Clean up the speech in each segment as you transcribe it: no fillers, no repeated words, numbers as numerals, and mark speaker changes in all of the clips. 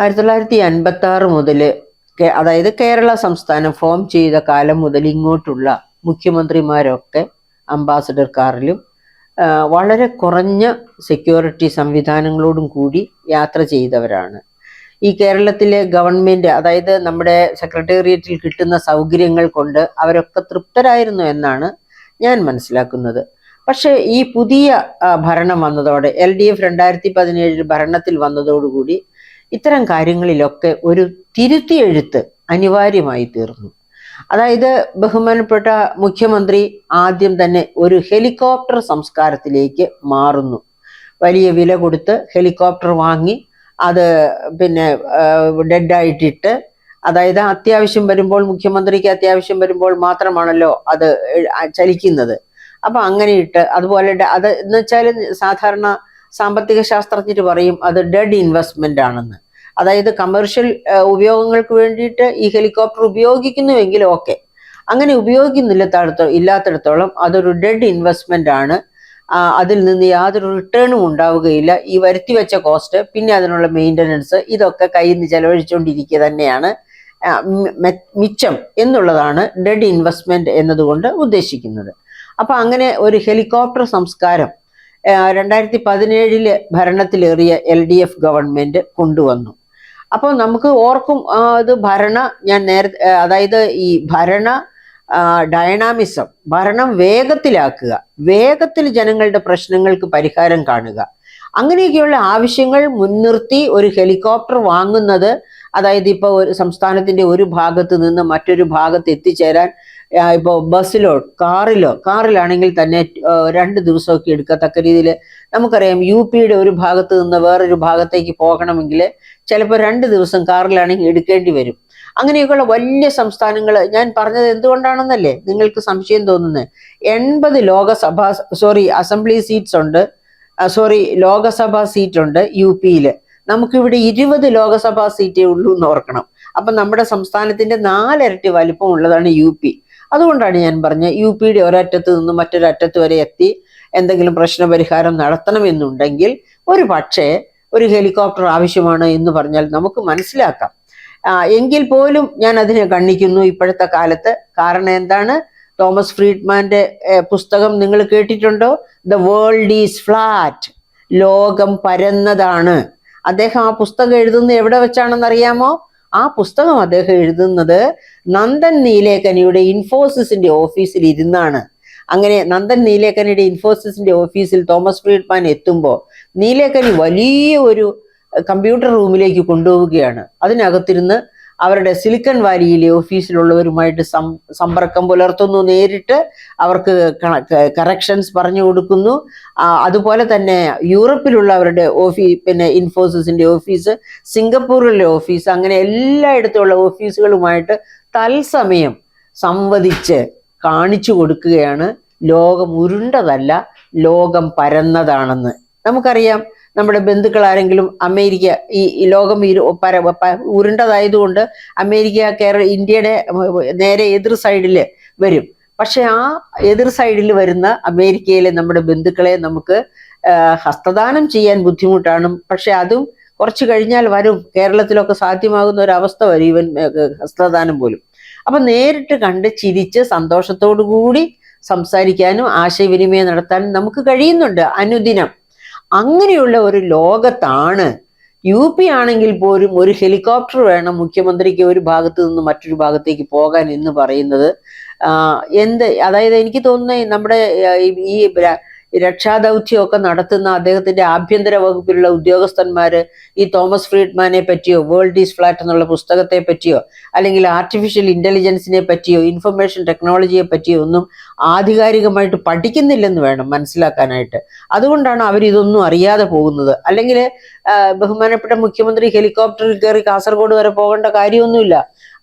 Speaker 1: 1956 മുതൽ, അതായത് കേരള സംസ്ഥാനം ഫോം ചെയ്ത കാലം മുതൽ ഇങ്ങോട്ടുള്ള മുഖ്യമന്ത്രിമാരൊക്കെ അംബാസഡർ കാറിലും വളരെ കുറഞ്ഞ സെക്യൂരിറ്റി സംവിധാനങ്ങളോടും കൂടി യാത്ര ചെയ്തവരാണ്. ഈ കേരളത്തിലെ ഗവൺമെന്റ്, അതായത് നമ്മുടെ സെക്രട്ടേറിയറ്റിൽ കിട്ടുന്ന സൗകര്യങ്ങൾ കൊണ്ട് അവരൊക്കെ തൃപ്തരായിരുന്നു എന്നാണ് ഞാൻ മനസ്സിലാക്കുന്നത്. പക്ഷെ ഈ പുതിയ ഭരണം വന്നതോടെ, LDF 2017 ഭരണത്തിൽ വന്നതോടുകൂടി ഇത്തരം കാര്യങ്ങളിലൊക്കെ ഒരു തിരുത്തിയെഴുത്ത് അനിവാര്യമായി തീർന്നു. അതായത് ബഹുമാനപ്പെട്ട മുഖ്യമന്ത്രി ആദ്യം തന്നെ ഒരു ഹെലികോപ്റ്റർ സംസ്കാരത്തിലേക്ക് മാറുന്നു. വലിയ വില കൊടുത്ത് ഹെലികോപ്റ്റർ വാങ്ങി അത് പിന്നെ ഡെഡായിട്ടിട്ട്, അതായത് അത്യാവശ്യം വരുമ്പോൾ, മുഖ്യമന്ത്രിക്ക് അത്യാവശ്യം വരുമ്പോൾ മാത്രമാണല്ലോ അത് ചലിക്കുന്നത്. അപ്പൊ അങ്ങനെ ഇട്ട്, അതുപോലെ അത് എന്ന് വെച്ചാൽ സാധാരണ സാമ്പത്തിക ശാസ്ത്രജ്ഞർ പറയും അത് ഡെഡ് ഇൻവെസ്റ്റ്മെന്റ് ആണെന്ന്. അതായത് കമേഴ്ഷ്യൽ ഉപയോഗങ്ങൾക്ക് വേണ്ടിയിട്ട് ഈ ഹെലികോപ്റ്റർ ഉപയോഗിക്കുന്നുവെങ്കിലും ഓക്കെ, അങ്ങനെ ഇല്ലാത്തിടത്തോളം അതൊരു ഡെഡ് ഇൻവെസ്റ്റ്മെന്റ് ആണ്. അതിൽ നിന്ന് യാതൊരു റിട്ടേണും ഉണ്ടാവുകയില്ല. ഈ വരുത്തിവെച്ച കോസ്റ്റ്, പിന്നെ അതിനുള്ള മെയിൻ്റനൻസ്, ഇതൊക്കെ കയ്യിൽ നിന്ന് ചെലവഴിച്ചുകൊണ്ടിരിക്കുക തന്നെയാണ് മിച്ചം എന്നുള്ളതാണ് ഡെഡ് ഇൻവെസ്റ്റ്മെന്റ് എന്നതുകൊണ്ട് ഉദ്ദേശിക്കുന്നത്. അപ്പൊ അങ്ങനെ ഒരു ഹെലികോപ്റ്റർ സംസ്കാരം 2017 ഭരണത്തിലേറിയ LDF ഗവൺമെന്റ് കൊണ്ടുവന്നു. അപ്പോൾ നമുക്ക് ഓർക്കും, ഞാൻ നേരത്തെ, അതായത് ഈ ഡയനാമിസം, ഭരണം വേഗത്തിലാക്കുക, വേഗത്തിൽ ജനങ്ങളുടെ പ്രശ്നങ്ങൾക്ക് പരിഹാരം കാണുക, അങ്ങനെയൊക്കെയുള്ള ആവശ്യങ്ങൾ മുൻനിർത്തി ഒരു ഹെലികോപ്റ്റർ വാങ്ങുന്നത്, അതായത് ഇപ്പോൾ ഒരു സംസ്ഥാനത്തിന്റെ ഒരു ഭാഗത്ത് നിന്ന് മറ്റൊരു ഭാഗത്ത് എത്തിച്ചേരാൻ ഇപ്പോൾ ബസ്സിലോ കാറിലാണെങ്കിൽ തന്നെ 2 ദിവസമൊക്കെ എടുക്കത്തക്ക രീതിയിൽ നമുക്കറിയാം. UP ഒരു ഭാഗത്ത് നിന്ന് വേറൊരു ഭാഗത്തേക്ക് പോകണമെങ്കിൽ ചിലപ്പോൾ 2 ദിവസം കാറിലാണെങ്കിൽ എടുക്കേണ്ടി വരും. അങ്ങനെയൊക്കെയുള്ള വലിയ സംസ്ഥാനങ്ങൾ, ഞാൻ പറഞ്ഞത് എന്തുകൊണ്ടാണെന്നല്ലേ നിങ്ങൾക്ക് സംശയം തോന്നുന്നത്. 80 അസംബ്ലി സീറ്റ്സ് ഉണ്ട്, ലോകസഭാ സീറ്റ് ഉണ്ട് UP. നമുക്കിവിടെ 20 ലോകസഭാ സീറ്റേ ഉള്ളൂ എന്ന് ഓർക്കണം. അപ്പൊ നമ്മുടെ സംസ്ഥാനത്തിന്റെ 4 ഇരട്ടി വലിപ്പം ഉള്ളതാണ് UP. അതുകൊണ്ടാണ് ഞാൻ പറഞ്ഞ UP ഒരറ്റത്ത് നിന്ന് മറ്റൊരറ്റത്ത് വരെ എത്തി എന്തെങ്കിലും പ്രശ്നപരിഹാരം നടത്തണമെന്നുണ്ടെങ്കിൽ ഒരു പക്ഷേ ഒരു ഹെലികോപ്റ്റർ ആവശ്യമാണ് എന്ന് പറഞ്ഞാൽ നമുക്ക് മനസ്സിലാക്കാം. എങ്കിൽ പോലും ഞാൻ അതിനെ ഗണ്ണിക്കുന്നു ഇപ്പോഴത്തെ കാലത്ത്. കാരണം എന്താണ്? തോമസ് ഫ്രീഡ്മാന്റെ പുസ്തകം നിങ്ങൾ കേട്ടിട്ടുണ്ടോ? ദ വേൾഡ് ഈസ് ഫ്ലാറ്റ്, ലോകം പരന്നതാണ്. അദ്ദേഹം ആ പുസ്തകം എഴുതുന്നത് എവിടെ വെച്ചാണെന്ന് അറിയാമോ? ആ പുസ്തകം അദ്ദേഹം എഴുതുന്നത് നന്ദൻ നീലേക്കനിയുടെ ഇൻഫോസിസിന്റെ ഓഫീസിൽ ഇരുന്നാണ്. അങ്ങനെ നന്ദൻ നീലേക്കനിയുടെ ഇൻഫോസിസിന്റെ ഓഫീസിൽ തോമസ് ഫ്രീഡ്മാൻ എത്തുമ്പോൾ നീലേക്കനി വലിയ ഒരു കമ്പ്യൂട്ടർ റൂമിലേക്ക് കൊണ്ടുപോവുകയാണ്. അതിനകത്തിരുന്ന് അവരുടെ സിലിക്കൺ വാലിയിലെ ഓഫീസിലുള്ളവരുമായിട്ട് സമ്പർക്കം പുലർത്തുന്നു, നേരിട്ട് അവർക്ക് കറക്ഷൻസ് പറഞ്ഞു കൊടുക്കുന്നു. അതുപോലെ തന്നെ യൂറോപ്പിലുള്ള അവരുടെ ഇൻഫോസിസിന്റെ ഓഫീസ്, സിംഗപ്പൂരിലെ ഓഫീസ്, അങ്ങനെ എല്ലായിടത്തുമുള്ള ഓഫീസുകളുമായിട്ട് തത്സമയം സംവദിച്ച് കാണിച്ചു കൊടുക്കുകയാണ് ലോകം ഉരുണ്ടതല്ല, ലോകം പരന്നതാണെന്ന്. നമുക്കറിയാം, നമ്മുടെ ബന്ധുക്കൾ ആരെങ്കിലും അമേരിക്ക, ഈ ലോകം ഉരുണ്ടതായതുകൊണ്ട് അമേരിക്ക ഇന്ത്യയുടെ നേരെ എതിർ സൈഡിൽ വരും. പക്ഷെ ആ എതിർ സൈഡിൽ വരുന്ന അമേരിക്കയിലെ നമ്മുടെ ബന്ധുക്കളെ നമുക്ക് ഹസ്തദാനം ചെയ്യാൻ ബുദ്ധിമുട്ടാണ്. പക്ഷെ അതും കുറച്ച് കഴിഞ്ഞാൽ വരും. കേരളത്തിലൊക്കെ സാധ്യമാകുന്ന ഒരവസ്ഥ വരും, ഈവൻ ഹസ്തദാനം പോലും. അപ്പൊ നേരിട്ട് കണ്ട് ചിരിച്ച് സന്തോഷത്തോടു കൂടി സംസാരിക്കാനും ആശയവിനിമയം നടത്താനും നമുക്ക് കഴിയുന്നുണ്ട് അനുദിനം. അങ്ങനെയുള്ള ഒരു ലോകത്താണ് UP ആണെങ്കിൽ പോലും ഒരു ഹെലികോപ്റ്റർ വേണം മുഖ്യമന്ത്രിക്ക് ഒരു ഭാഗത്ത് നിന്ന് മറ്റൊരു ഭാഗത്തേക്ക് പോകാൻ എന്ന് പറയുന്നത്. അതായത് എനിക്ക് തോന്നുന്നത് നമ്മുടെ ഈ രക്ഷാദൗത്യമൊക്കെ നടത്തുന്ന അദ്ദേഹത്തിന്റെ ആഭ്യന്തര വകുപ്പിലുള്ള ഉദ്യോഗസ്ഥന്മാര് ഈ തോമസ് ഫ്രീഡ്മാനെ പറ്റിയോ, വേൾഡ് ഈസ് ഫ്ലാറ്റ് എന്നുള്ള പുസ്തകത്തെ പറ്റിയോ, അല്ലെങ്കിൽ ആർട്ടിഫിഷ്യൽ ഇന്റലിജൻസിനെ പറ്റിയോ, ഇൻഫർമേഷൻ ടെക്നോളജിയെ പറ്റിയോ ഒന്നും ആധികാരികമായിട്ട് പഠിക്കുന്നില്ലെന്ന് വേണം മനസ്സിലാക്കാനായിട്ട്. അതുകൊണ്ടാണ് അവരിതൊന്നും അറിയാതെ പോകുന്നത്. അല്ലെങ്കിൽ ബഹുമാനപ്പെട്ട മുഖ്യമന്ത്രി ഹെലികോപ്റ്ററിൽ കയറി കാസർഗോഡ് വരെ പോകേണ്ട കാര്യമൊന്നുമില്ല.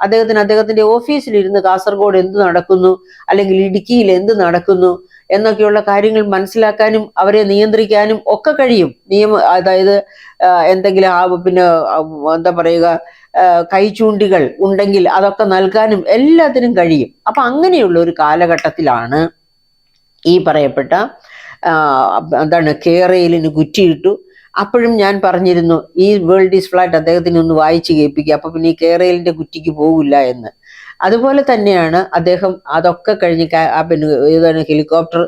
Speaker 1: അദ്ദേഹത്തിന്റെ ഓഫീസിലിരുന്ന് കാസർഗോഡ് എന്ത് നടക്കുന്നു, അല്ലെങ്കിൽ ഇടുക്കിയിൽ എന്ത് നടക്കുന്നു എന്നൊക്കെയുള്ള കാര്യങ്ങൾ മനസ്സിലാക്കാനും അവരെ നിയന്ത്രിക്കാനും ഒക്കെ കഴിയും. അതായത് എന്തെങ്കിലും എന്താ പറയുക, കൈചൂണ്ടികൾ ഉണ്ടെങ്കിൽ അതൊക്കെ നൽകാനും എല്ലാത്തിനും കഴിയും. അപ്പൊ അങ്ങനെയുള്ള ഒരു കാലഘട്ടത്തിലാണ് ഈ പറയപ്പെട്ട കേരളിന് കുറ്റിയിട്ടു, അപ്പോഴും ഞാൻ പറഞ്ഞിരുന്നു ഈ വേൾഡ് ഈസ് ഫ്ലാറ്റ് അദ്ദേഹത്തിന് ഒന്ന് വായിച്ചു കേൾപ്പിക്കുക, അപ്പൊ പിന്നെ ഈ കേരളിന്റെ കുറ്റിക്ക് പോകില്ല എന്ന്. അതുപോലെ തന്നെയാണ് അദ്ദേഹം അതൊക്കെ കഴിഞ്ഞ് പിന്നെ ഏതാണ് ഹെലികോപ്റ്റർ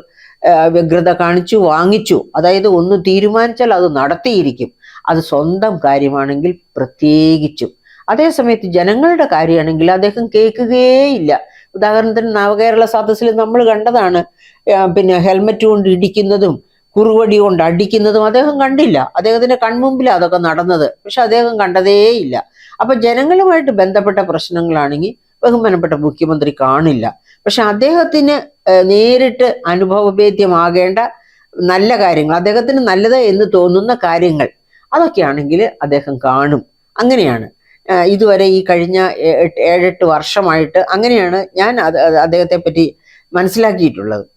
Speaker 1: വ്യഗ്രത കാണിച്ചു, വാങ്ങിച്ചു. അതായത് ഒന്ന് തീരുമാനിച്ചാൽ അത് നടത്തിയിരിക്കും, അത് സ്വന്തം കാര്യമാണെങ്കിൽ പ്രത്യേകിച്ചും. അതേസമയത്ത് ജനങ്ങളുടെ കാര്യമാണെങ്കിൽ അദ്ദേഹം കേൾക്കുകയേയില്ല. ഉദാഹരണത്തിന് നവകേരള സദസ്സിൽ നമ്മൾ കണ്ടതാണ്, പിന്നെ ഹെൽമറ്റ് കൊണ്ട് ഇടിക്കുന്നതും കുറുവടി കൊണ്ട് അടിക്കുന്നതും അദ്ദേഹം കണ്ടില്ല. അദ്ദേഹത്തിന്റെ കൺമുമ്പിലാണ് അതൊക്കെ നടന്നത്, പക്ഷെ അദ്ദേഹം കണ്ടതേയില്ല. അപ്പൊ ജനങ്ങളുമായിട്ട് ബന്ധപ്പെട്ട പ്രശ്നങ്ങളാണെങ്കിൽ ബഹുമാനപ്പെട്ട മുഖ്യമന്ത്രി കാണില്ല. പക്ഷെ അദ്ദേഹത്തിന് നേരിട്ട് അനുഭവവേദ്യമാകേണ്ട നല്ല കാര്യങ്ങൾ, അദ്ദേഹത്തിന് നല്ലത് എന്ന് തോന്നുന്ന കാര്യങ്ങൾ, അതൊക്കെയാണെങ്കിൽ അദ്ദേഹം കാണും. അങ്ങനെയാണ് ഇതുവരെ ഈ കഴിഞ്ഞ 7-8 വർഷമായിട്ട് അങ്ങനെയാണ് ഞാൻ അദ്ദേഹത്തെ പറ്റി മനസ്സിലാക്കിയിട്ടുള്ളത്.